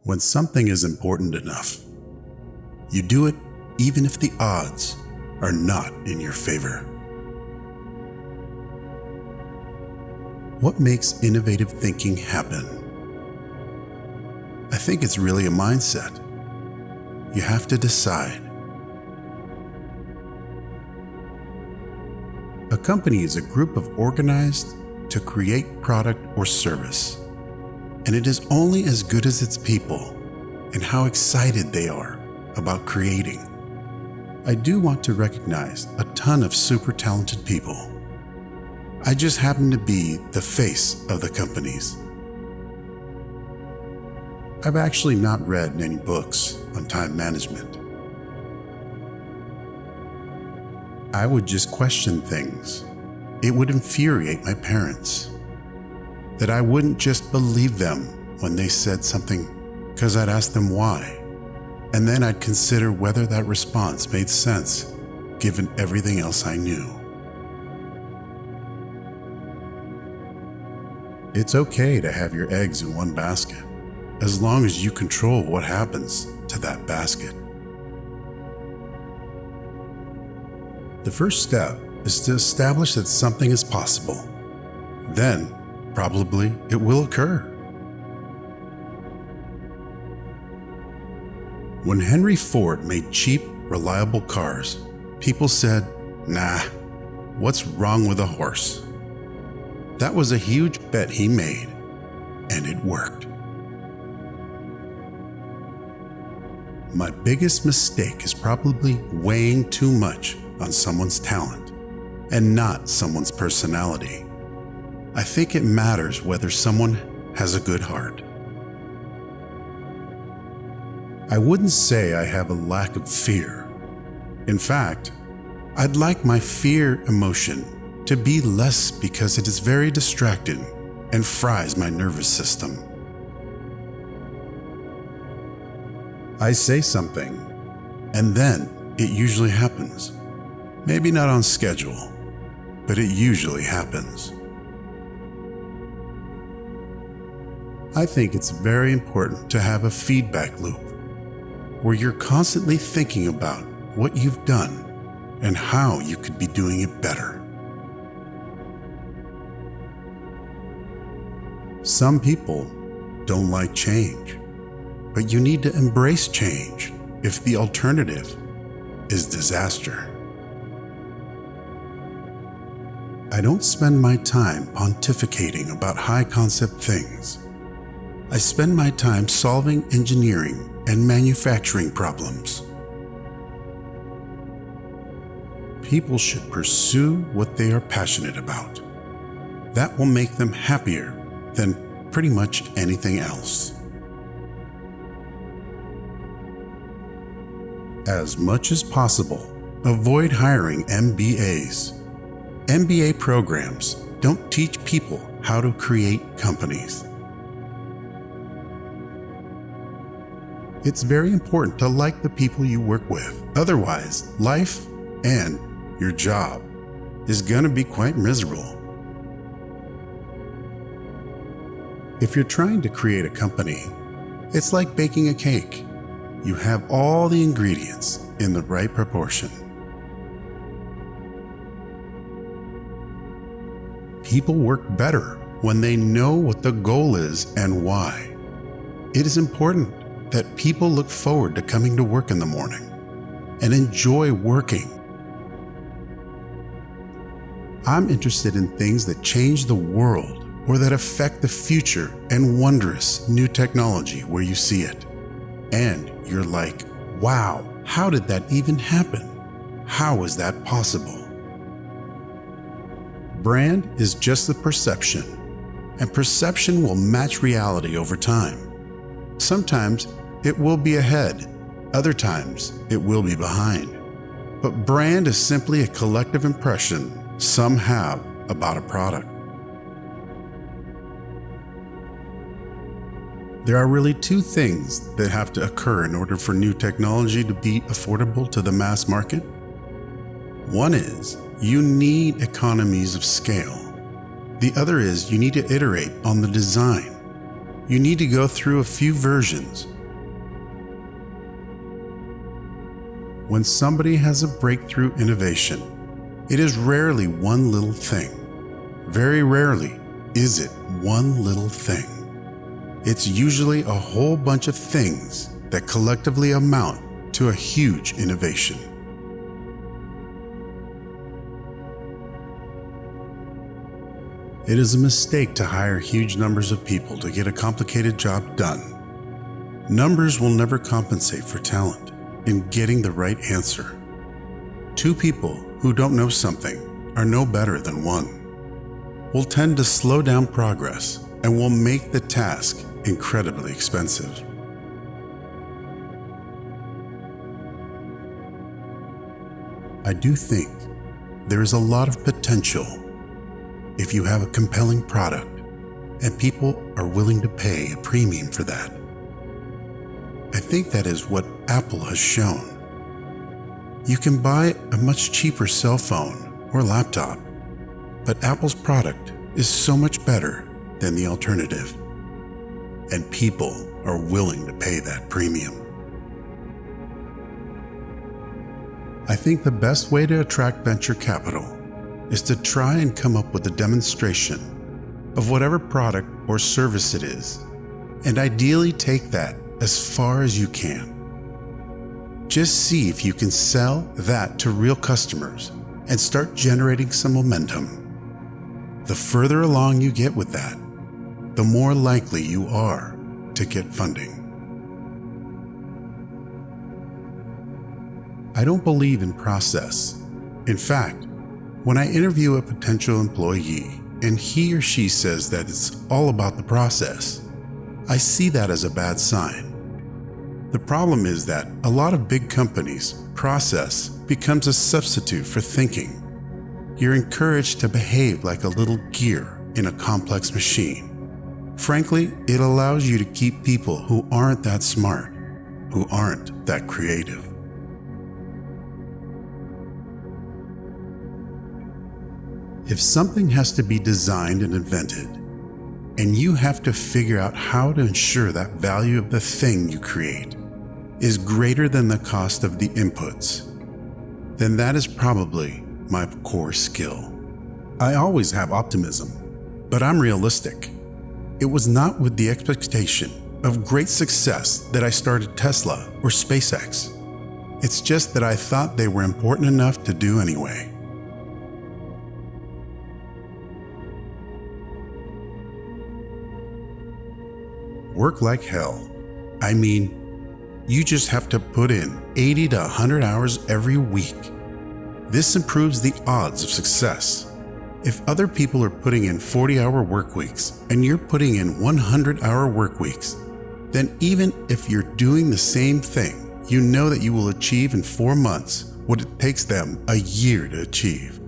When something is important enough, you do it even if the odds are not in your favor. What makes innovative thinking happen? I think it's really a mindset. You have to decide. A company is a group of organized to create product or service, and it is only as good as its people and how excited they are about creating. I do want to recognize a ton of super talented people. I just happen to be the face of the companies. I've actually not read any books on time management. I would just question things. It would infuriate my parents. That I wouldn't just believe them when they said something because I'd ask them why. And then I'd consider whether that response made sense given everything else I knew. It's okay to have your eggs in one basket, as long as you control what happens to that basket. The first step is to establish that something is possible. Then, probably it will occur. When Henry Ford made cheap, reliable cars, people said, "Nah, what's wrong with a horse?" That was a huge bet he made, and it worked. My biggest mistake is probably weighing too much on someone's talent and not someone's personality. I think it matters whether someone has a good heart. I wouldn't say I have a lack of fear. In fact, I'd like my fear emotion to be less because it is very distracting and fries my nervous system. I say something, and then it usually happens. Maybe not on schedule, but it usually happens. I think it's very important to have a feedback loop where you're constantly thinking about what you've done and how you could be doing it better. Some people don't like change, but you need to embrace change if the alternative is disaster. I don't spend my time pontificating about high-concept things. I spend my time solving engineering and manufacturing problems. People should pursue what they are passionate about. That will make them happier than pretty much anything else. As much as possible, avoid hiring MBAs. MBA programs don't teach people how to create companies. It's very important to like the people you work with. Otherwise, life and your job is going to be quite miserable. If you're trying to create a company, it's like baking a cake. You have all the ingredients in the right proportion. People work better when they know what the goal is and why. It is important that people look forward to coming to work in the morning and enjoy working. I'm interested in things that change the world or that affect the future and wondrous new technology where you see it. And you're like, wow, how did that even happen? How is that possible? Brand is just the perception, and perception will match reality over time. Sometimes it will be ahead, other times it will be behind. But brand is simply a collective impression some have about a product. There are really two things that have to occur in order for new technology to be affordable to the mass market. One is you need economies of scale. The other is you need to iterate on the design. You need to go through a few versions When somebody has a breakthrough innovation, it is rarely one little thing. Very rarely is it one little thing. It's usually a whole bunch of things that collectively amount to a huge innovation. It is a mistake to hire huge numbers of people to get a complicated job done. Numbers will never compensate for talent in getting the right answer. Two people who don't know something are no better than one. Will tend to slow down progress and will make the task incredibly expensive. I do think there is a lot of potential if you have a compelling product and people are willing to pay a premium for that. I think that is what Apple has shown. You can buy a much cheaper cell phone or laptop, but Apple's product is so much better than the alternative, and people are willing to pay that premium. I think the best way to attract venture capital is to try and come up with a demonstration of whatever product or service it is, and ideally take that as far as you can. Just see if you can sell that to real customers and start generating some momentum. The further along you get with that, the more likely you are to get funding. I don't believe in process. In fact, when I interview a potential employee and he or she says that it's all about the process, I see that as a bad sign. The problem is that a lot of big companies' process becomes a substitute for thinking. You're encouraged to behave like a little gear in a complex machine. Frankly, it allows you to keep people who aren't that smart, who aren't that creative. If something has to be designed and invented, and you have to figure out how to ensure that value of the thing you create is greater than the cost of the inputs, then that is probably my core skill. I always have optimism, but I'm realistic. It was not with the expectation of great success that I started Tesla or SpaceX. It's just that I thought they were important enough to do anyway. Work like hell. I mean, you just have to put in 80 to 100 hours every week. This improves the odds of success. If other people are putting in 40-hour work weeks and you're putting in 100-hour work weeks, then even if you're doing the same thing, you know that you will achieve in 4 months what it takes them a year to achieve.